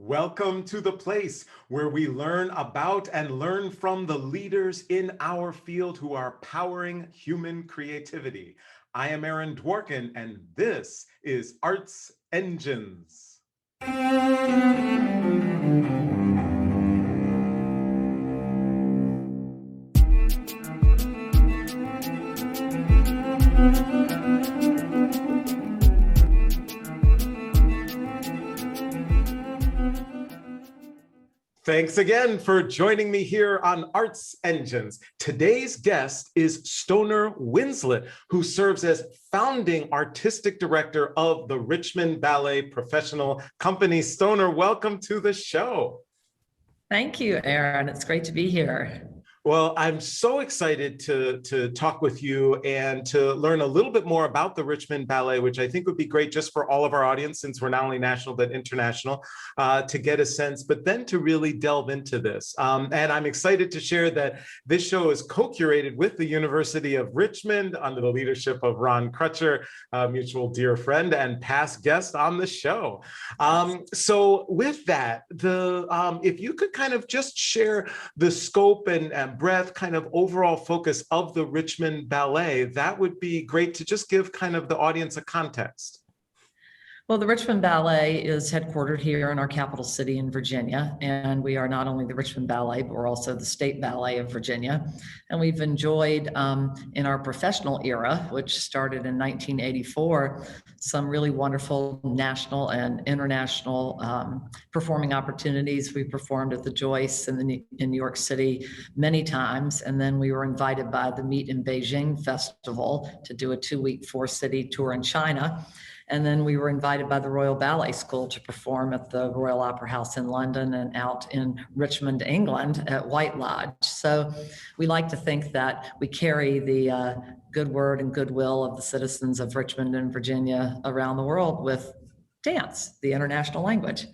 Welcome to the place where we learn about and learn from the leaders in our field who are powering human creativity. I am Aaron Dworkin, and this is Arts Engines. Thanks again for joining me here on Arts Engines. Today's guest is Stoner Winslett, who serves as founding artistic director of the Richmond Ballet Professional Company. Stoner, welcome to the show. Thank you, Aaron. It's great to be here. Well, I'm so excited to talk with you and to learn a little bit more about the Richmond Ballet, which I think would be great just for all of our audience, since we're not only national but international, to get a sense, but then to really delve into this. And I'm excited to share that this show is co-curated with the University of Richmond under the leadership of Ron Crutcher, a mutual dear friend and past guest on the show. So with that, if you could kind of just share the scope and breadth, kind of overall focus of the Richmond Ballet, that would be great to just give kind of the audience a context. Well, the Richmond Ballet is headquartered here in our capital city in Virginia, and we are not only the Richmond Ballet, but we're also the State Ballet of Virginia. And we've enjoyed, in our professional era, which started in 1984, some really wonderful national and international performing opportunities. We performed at the Joyce in New York City many times, and then we were invited by the Meet in Beijing Festival to do a 2-week 4-city tour in China. And then we were invited by the Royal Ballet School to perform at the Royal Opera House in London and out in Richmond, England at White Lodge. So we like to think that we carry the good word and goodwill of the citizens of Richmond and Virginia around the world with dance, the international language.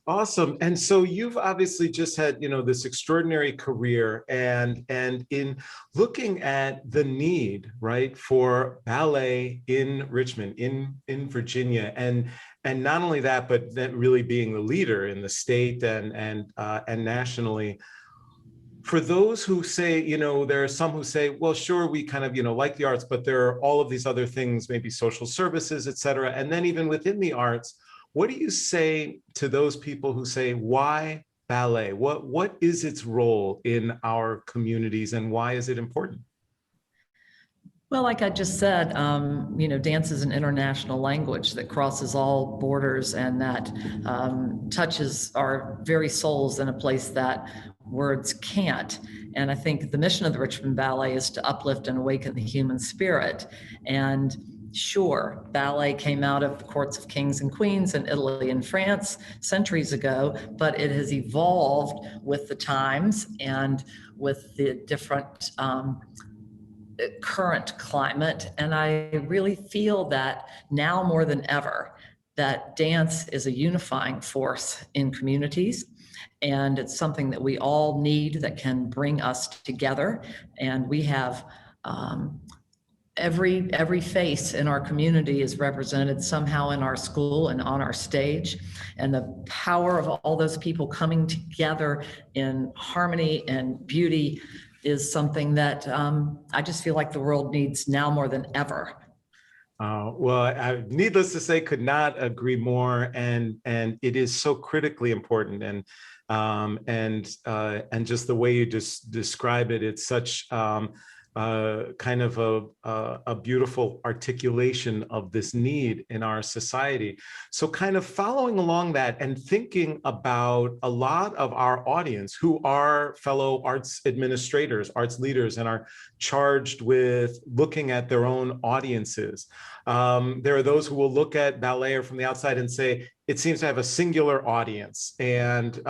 Awesome. And so you've obviously just had, this extraordinary career, and in looking at the need, right, for ballet in Richmond, in Virginia, and not only that, but then really being the leader in the state and nationally. For those who say, there are some who say, well, sure, we kind of, like the arts, but there are all of these other things, maybe social services, et cetera. And then even within the arts, what do you say to those people who say, why ballet? What is its role in our communities, and why is it important? Well, like I just said, dance is an international language that crosses all borders and that touches our very souls in a place that words can't. And I think the mission of the Richmond Ballet is to uplift and awaken the human spirit. And sure, ballet came out of the courts of kings and queens in Italy and France centuries ago, but it has evolved with the times and with the different current climate. And I really feel that now more than ever, that dance is a unifying force in communities. And it's something that we all need that can bring us together. And we have every face in our community is represented somehow in our school and on our stage. And the power of all those people coming together in harmony and beauty is something that I just feel like the world needs now more than ever. Well, needless to say, could not agree more. And it is so critically important. And just the way you just describe it, it's such kind of a beautiful articulation of this need in our society. So kind of following along that and thinking about a lot of our audience who are fellow arts administrators, arts leaders, and are charged with looking at their own audiences. There are those who will look at ballet from the outside and say, it seems to have a singular audience and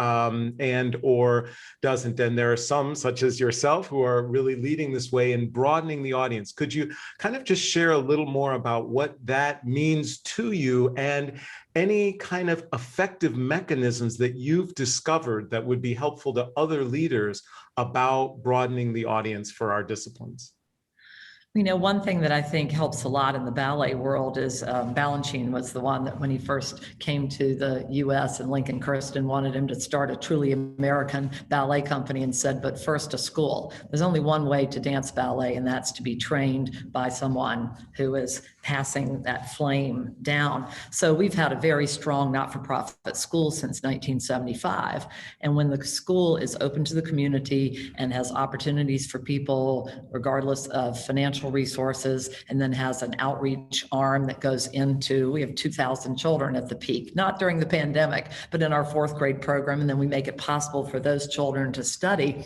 or doesn't. And there are some, such as yourself, who are really leading this way and broadening the audience. Could you kind of just share a little more about what that means to you and any kind of effective mechanisms that you've discovered that would be helpful to other leaders about broadening the audience for our disciplines? You know, one thing that I think helps a lot in the ballet world is Balanchine was the one that when he first came to the US and Lincoln Kirsten wanted him to start a truly American ballet company and said, but first a school. There's only one way to dance ballet, and that's to be trained by someone who is passing that flame down. So we've had a very strong not-for-profit school since 1975. And when the school is open to the community and has opportunities for people, regardless of financial resources, and then has an outreach arm that goes into, we have 2,000 children at the peak, not during the pandemic, but in our fourth grade program. And then we make it possible for those children to study.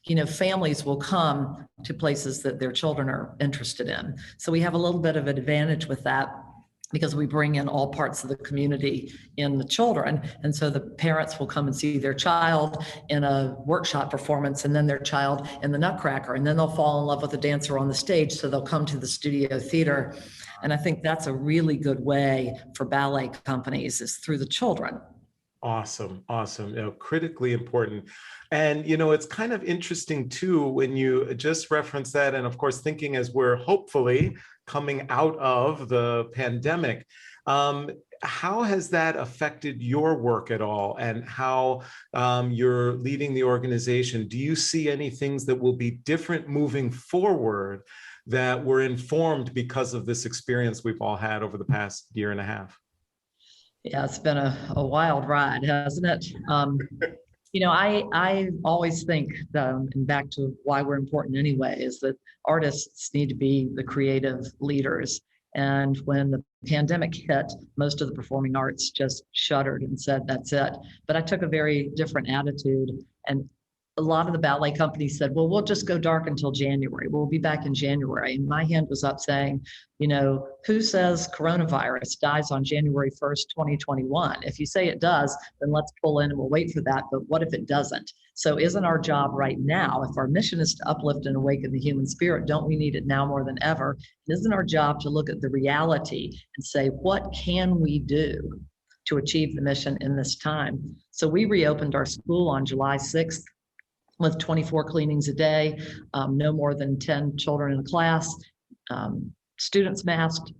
You know, families will come to places that their children are interested in. So we have a little bit of an advantage with that because we bring in all parts of the community in the children. And so the parents will come and see their child in a workshop performance and then their child in the Nutcracker, and then they'll fall in love with the dancer on the stage. So they'll come to the studio theater. And I think that's a really good way for ballet companies is through the children. Awesome. Awesome. You know, critically important. And, you know, it's kind of interesting too, when you just reference that, and of course, thinking as we're hopefully coming out of the pandemic, how has that affected your work at all, and how you're leading the organization? Do you see any things that will be different moving forward that were informed because of this experience we've all had over the past year and a half? Yeah, it's been a wild ride, hasn't it? You know, I always think, and back to why we're important anyway, is that artists need to be the creative leaders. And when the pandemic hit, most of the performing arts just shuttered and said, that's it. But I took a very different attitude, and a lot of the ballet companies said, well, we'll just go dark until January. We'll be back in January. And my hand was up saying, you know, who says coronavirus dies on January 1st, 2021? If you say it does, then let's pull in and we'll wait for that. But what if it doesn't? So isn't our job right now, if our mission is to uplift and awaken the human spirit, don't we need it now more than ever? And isn't our job to look at the reality and say, what can we do to achieve the mission in this time? So we reopened our school on July 6th. With 24 cleanings a day, no more than 10 children in a class, students masked,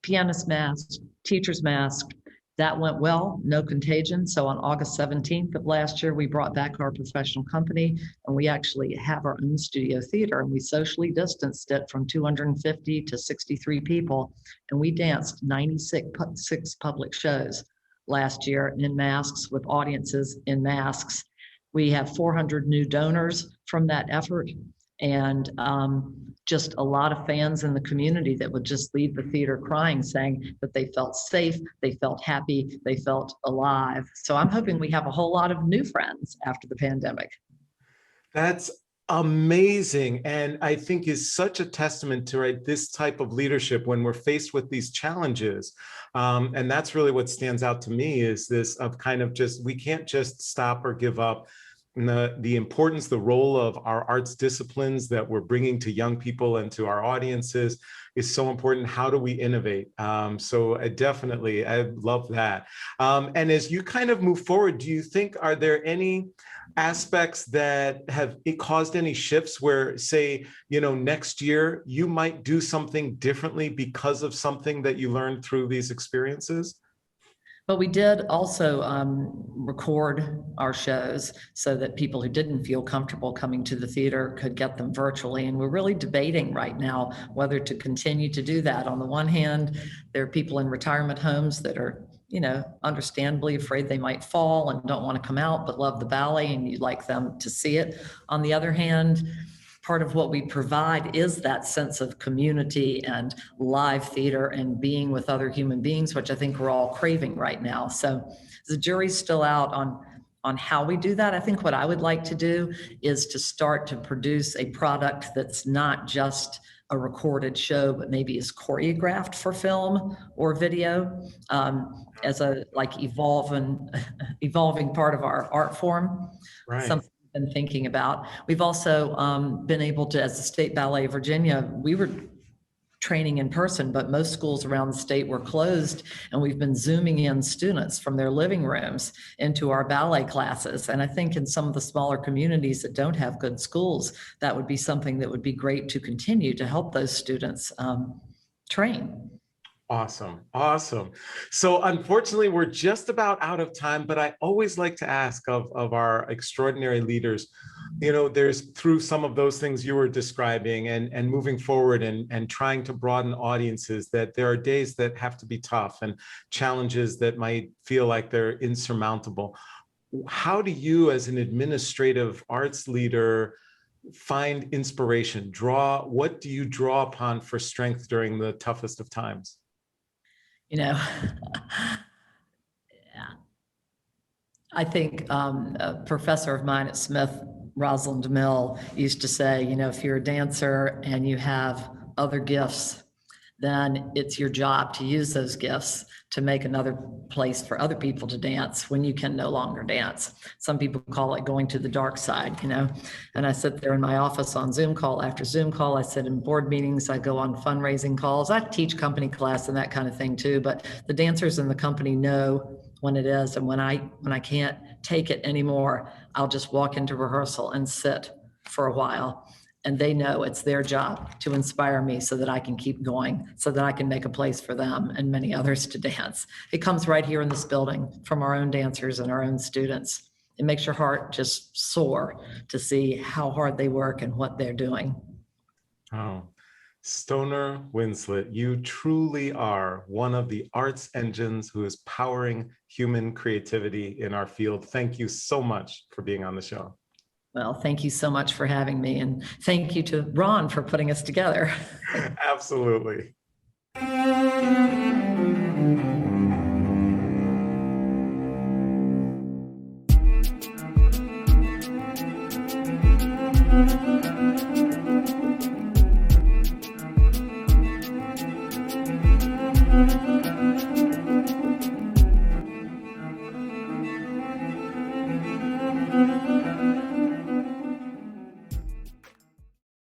pianists masked, teachers masked. That went well, no contagion. So on August 17th of last year, we brought back our professional company, and we actually have our own studio theater, and we socially distanced it from 250 to 63 people. And we danced 96 public shows last year in masks with audiences in masks. We have 400 new donors from that effort, and just a lot of fans in the community that would just leave the theater crying, saying that they felt safe, they felt happy, they felt alive. So I'm hoping we have a whole lot of new friends after the pandemic. That's amazing, and I think is such a testament to this type of leadership when we're faced with these challenges. And that's really what stands out to me, is this of kind of just, we can't just stop or give up. The importance, the role of our arts disciplines that we're bringing to young people and to our audiences is so important. How do we innovate? So definitely, I love that. And as you kind of move forward, do you think, are there any aspects that have caused any shifts where, say, you know, next year you might do something differently because of something that you learned through these experiences? But we did also record our shows so that people who didn't feel comfortable coming to the theater could get them virtually. And we're really debating right now whether to continue to do that. On the one hand, there are people in retirement homes that are, you know, understandably afraid they might fall and don't want to come out, but love the ballet and you'd like them to see it. On the other hand, part of what we provide is that sense of community and live theater and being with other human beings, which I think we're all craving right now. So the jury's still out on how we do that. I think what I would like to do is to start to produce a product that's not just a recorded show, but maybe is choreographed for film or video, as a evolving part of our art form. Right. Something I've been thinking about. We've also been able to, as the State Ballet of Virginia, we were training in person, but most schools around the state were closed, and we've been Zooming in students from their living rooms into our ballet classes. And I think in some of the smaller communities that don't have good schools, that would be something that would be great to continue to help those students train. Awesome. Awesome. So unfortunately, we're just about out of time, but I always like to ask of our extraordinary leaders, there's through some of those things you were describing and moving forward and trying to broaden audiences, that there are days that have to be tough and challenges that might feel like they're insurmountable. How do you, as an administrative arts leader, find inspiration? What do you draw upon for strength during the toughest of times? I think a professor of mine at Smith, Rosalind Mill, used to say, if you're a dancer and you have other gifts, then it's your job to use those gifts to make another place for other people to dance when you can no longer dance. Some people call it going to the dark side, And I sit there in my office on Zoom call after Zoom call. I sit in board meetings. I go on fundraising calls. I teach company class and that kind of thing too. But the dancers in the company know when it is. And when I can't take it anymore, I'll just walk into rehearsal and sit for a while. And they know it's their job to inspire me so that I can keep going, so that I can make a place for them and many others to dance. It comes right here in this building from our own dancers and our own students. It makes your heart just soar to see how hard they work and what they're doing. Oh, Stoner Winslett, you truly are one of the arts engines who is powering human creativity in our field. Thank you so much for being on the show. Well, thank you so much for having me, and thank you to Ron for putting us together. Absolutely.